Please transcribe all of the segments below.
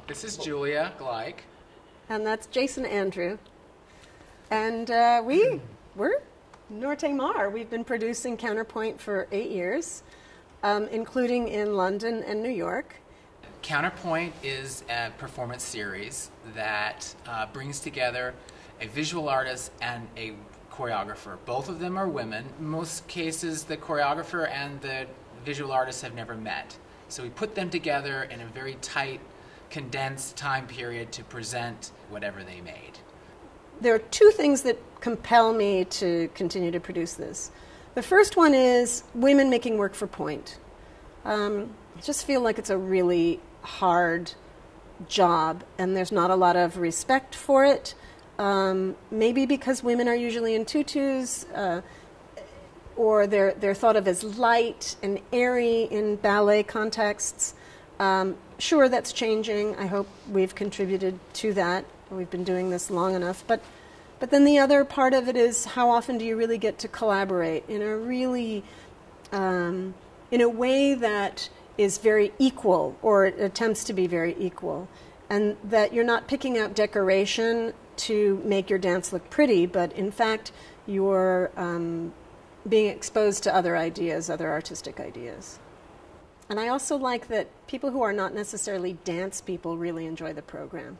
This is Julia Gleich. And that's Jason Andrew. And we're Norte Maar. We've been producing Counterpoint for 8 years, including in London and New York. Counterpoint is a performance series that brings together a visual artist and a choreographer. Both of them are women. In most cases, the choreographer and the visual artist have never met. So we put them together in a very tight, condensed time period to present whatever they made. There are two things that compel me to continue to produce this. The first one is women making work for point. I just feel like it's a really hard job, and there's not a lot of respect for it. Maybe because women are usually in tutus, or they're thought of as light and airy in ballet contexts. Sure, that's changing. I hope we've contributed to that. We've been doing this long enough. But then the other part of it is, how often do you really get to collaborate in a really, in a way that is very equal, or it attempts to be very equal, and that you're not picking out decoration to make your dance look pretty, but in fact you're being exposed to other ideas, other artistic ideas. And I also like that people who are not necessarily dance people really enjoy the program.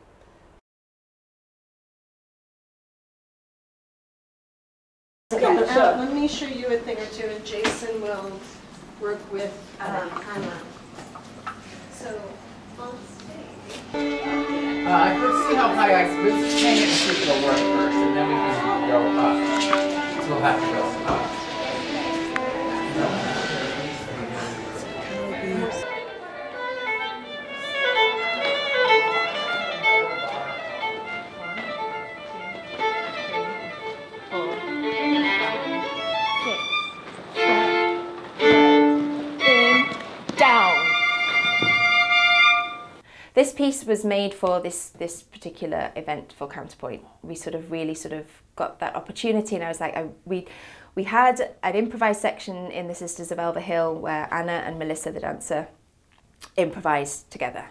Let me show you a thing or two, and Jason will work with Hymas. So, on stage. Let's see how high let's change it and see if it'll work first, and then we can go up. So we'll have to go up. This piece was made for this particular event for Counterpoint. We really got that opportunity, and I was like, we had an improvised section in the Sisters of Elba Hill where Anna and Melissa, the dancer, improvised together,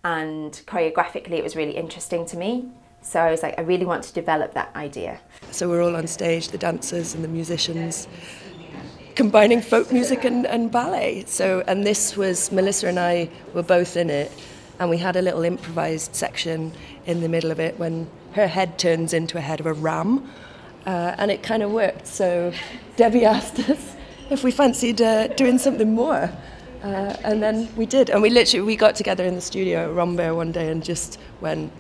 and choreographically it was really interesting to me. So I was like, I really want to develop that idea. So we're all on stage, the dancers and the musicians, combining folk music and ballet. And this was, Melissa and I were both in it. And we had a little improvised section in the middle of it when her head turns into a head of a ram. And it kind of worked. So Debbie asked us if we fancied doing something more. And then we did. And we got together in the studio at Rombear one day and just went,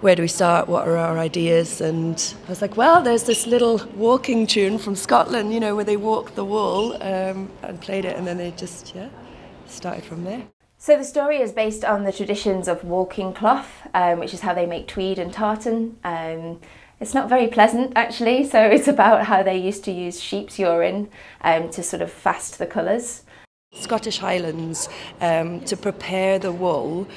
where do we start? What are our ideas? And I was like, well, there's this little walking tune from Scotland, where they walk the wall, and played it. And then they just, started from there. So the story is based on the traditions of walking cloth, which is how they make tweed and tartan. It's not very pleasant, actually, so it's about how they used to use sheep's urine to sort of fast the colours. Scottish Highlands, to prepare the wool,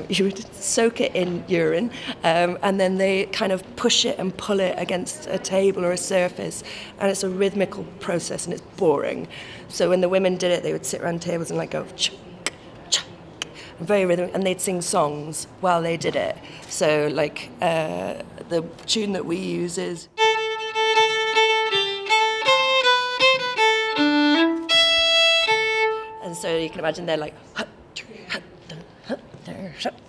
you would soak it in urine, and then they kind of push it and pull it against a table or a surface, and it's a rhythmical process and it's boring. So when the women did it, they would sit around tables and like go very rhythmic, and they'd sing songs while they did it. So like the tune that we use is and so you can imagine they're like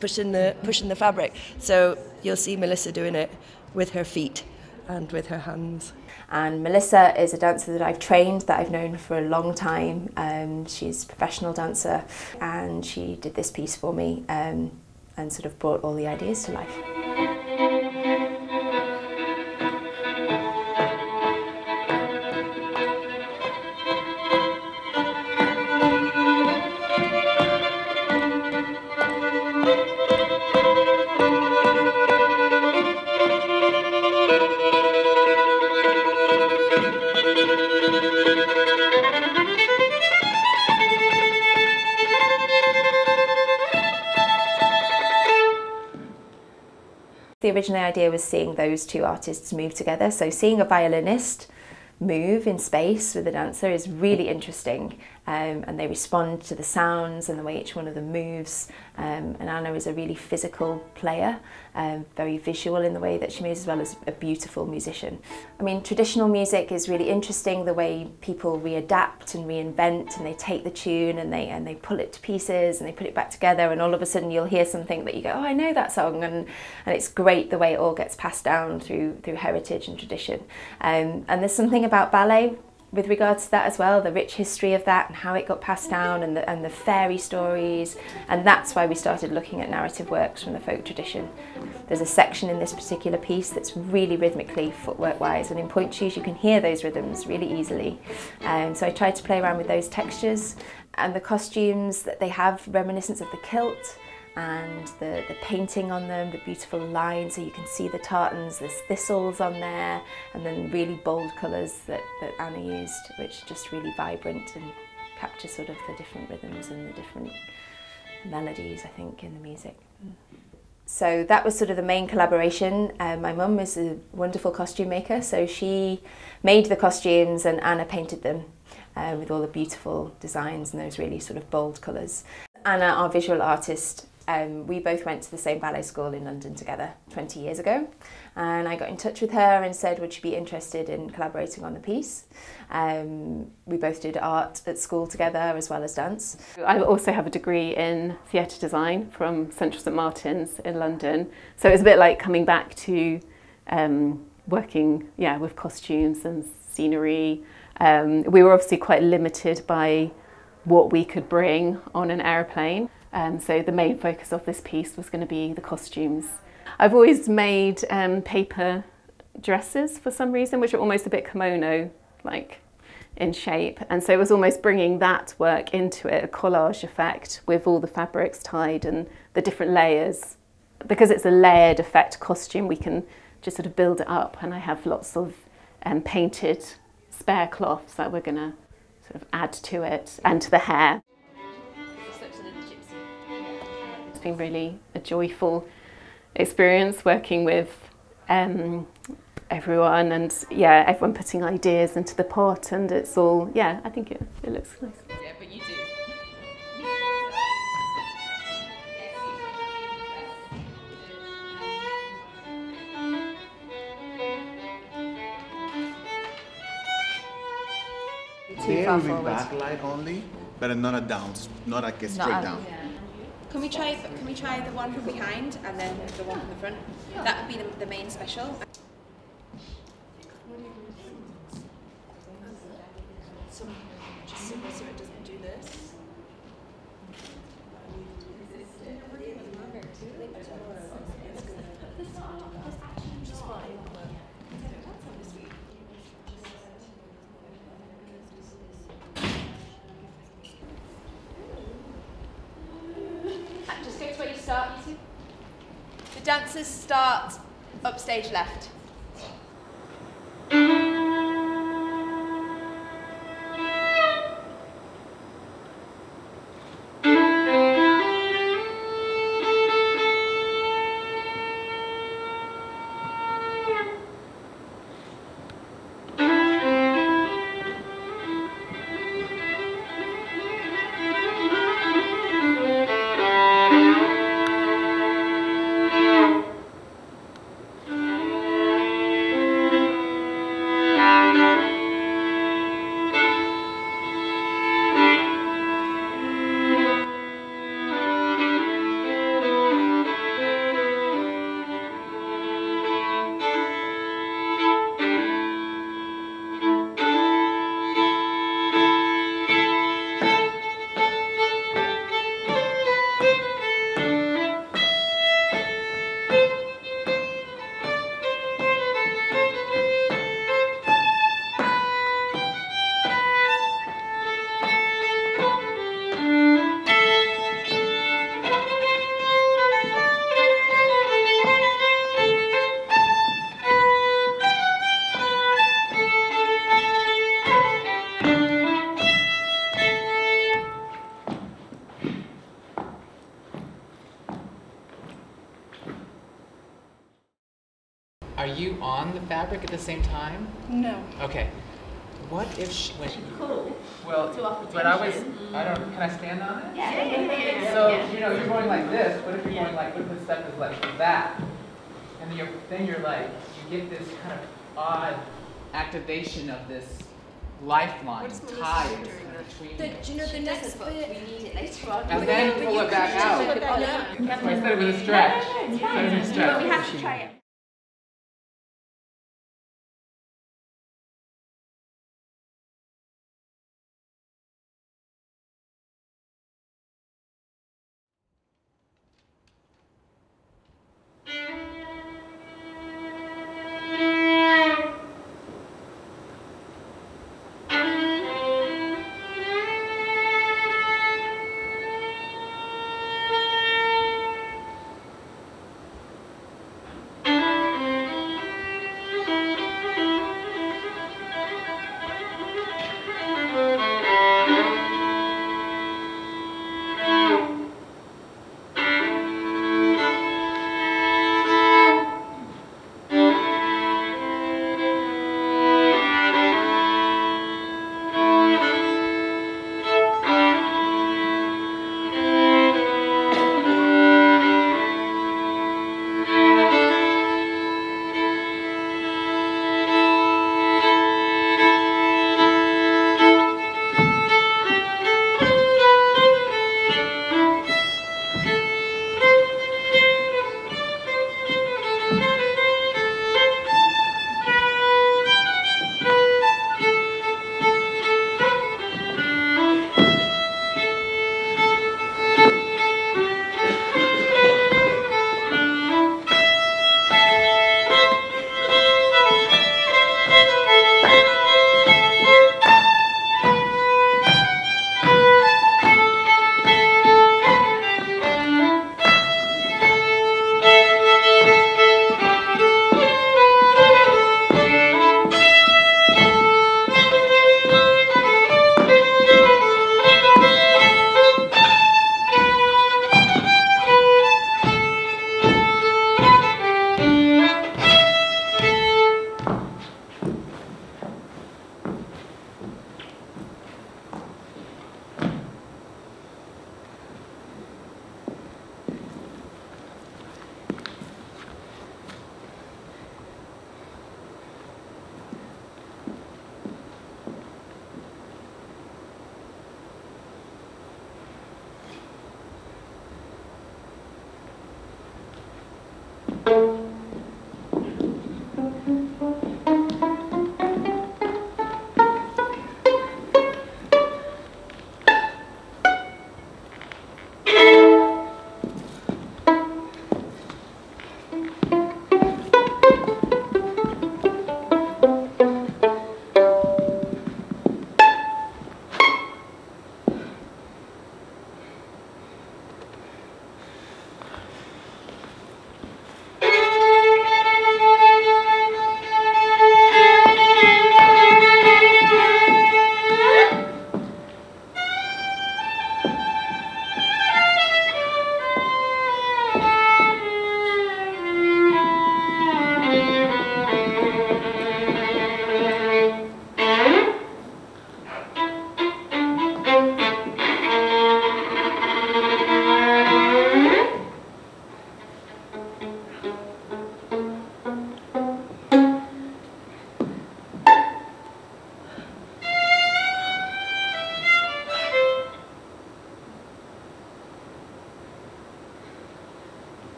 pushing the fabric. So you'll see Melissa doing it with her feet and with her hands. And Melissa is a dancer that I've trained, that I've known for a long time. She's a professional dancer, and she did this piece for me and sort of brought all the ideas to life. The original idea was seeing those two artists move together, so seeing a violinist move in space with a dancer is really interesting, and they respond to the sounds and the way each one of them moves. And Anna is a really physical player, very visual in the way that she moves, as well as a beautiful musician. I mean, traditional music is really interesting, the way people readapt and reinvent, and they take the tune and they pull it to pieces and they put it back together, and all of a sudden you'll hear something that you go, oh, I know that song, and it's great the way it all gets passed down through heritage and tradition. And there's something about ballet with regards to that as well, the rich history of that and how it got passed down, and the fairy stories, and that's why we started looking at narrative works from the folk tradition. There's a section in this particular piece that's really rhythmically footwork wise, and in point shoes you can hear those rhythms really easily. So I tried to play around with those textures, and the costumes that they have reminiscence of the kilt, and the painting on them, the beautiful lines, so you can see the tartans, there's thistles on there, and then really bold colours that Anna used, which are just really vibrant and capture sort of the different rhythms and the different melodies, I think, in the music. So that was sort of the main collaboration. My mum is a wonderful costume maker, so she made the costumes and Anna painted them with all the beautiful designs and those really sort of bold colours. Anna, our visual artist, we both went to the same ballet school in London together 20 years ago, and I got in touch with her and said would she be interested in collaborating on the piece. We both did art at school together as well as dance. I also have a degree in theatre design from Central St Martin's in London, so it was a bit like coming back to working with costumes and scenery. We were obviously quite limited by what we could bring on an aeroplane. So the main focus of this piece was going to be the costumes. I've always made paper dresses for some reason, which are almost a bit kimono-like in shape. And so it was almost bringing that work into it, a collage effect with all the fabrics tied and the different layers. Because it's a layered effect costume, we can just sort of build it up. And I have lots of painted spare cloths that we're going to sort of add to it and to the hair. It's been really a joyful experience working with everyone, and everyone putting ideas into the pot, and it's all, I think it looks nice. Yeah, but you do. There will be backlight only, but not a down, not like a straight down. Can we try the one from behind and then the one from the front? That would be the main special. Just so it doesn't do this. Just go to where you start, you two. The dancers start upstage left. Are you on the fabric at the same time? No. Okay. what if she, when, Cool. well, To offer but I was, tension. I don't, can I stand on it? Yeah. So, you know, you're going like this, what if you're going like, what if the step is like that? And then you're like, you get this kind of odd activation of this lifeline tied between you. Do you know the next bit? We need it later on. And then pull it back out. That's why I said it was a stretch. No, it's I said it was a stretch. But we have to try it.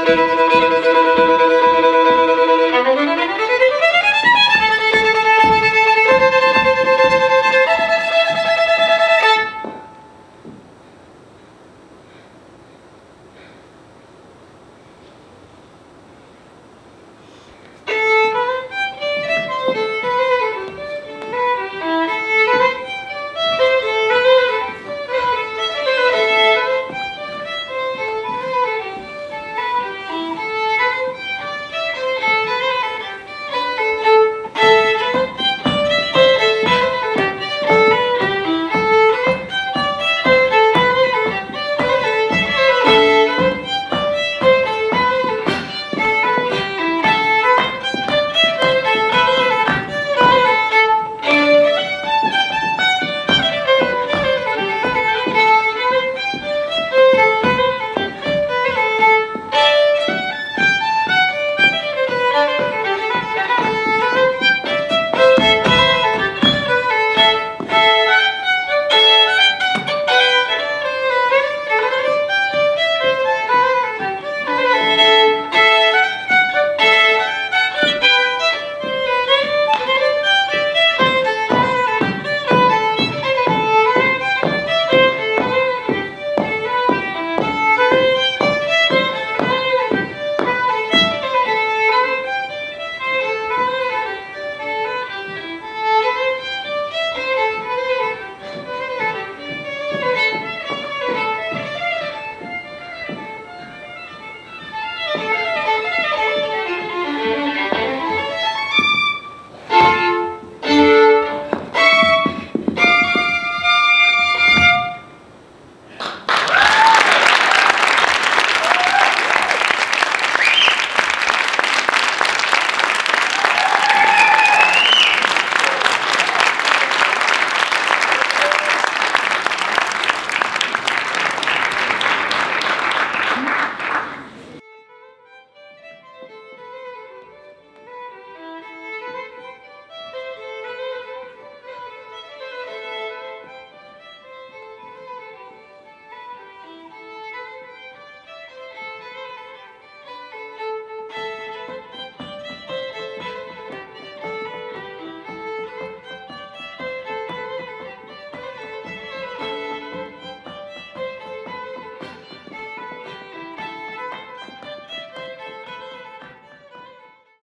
Thank you.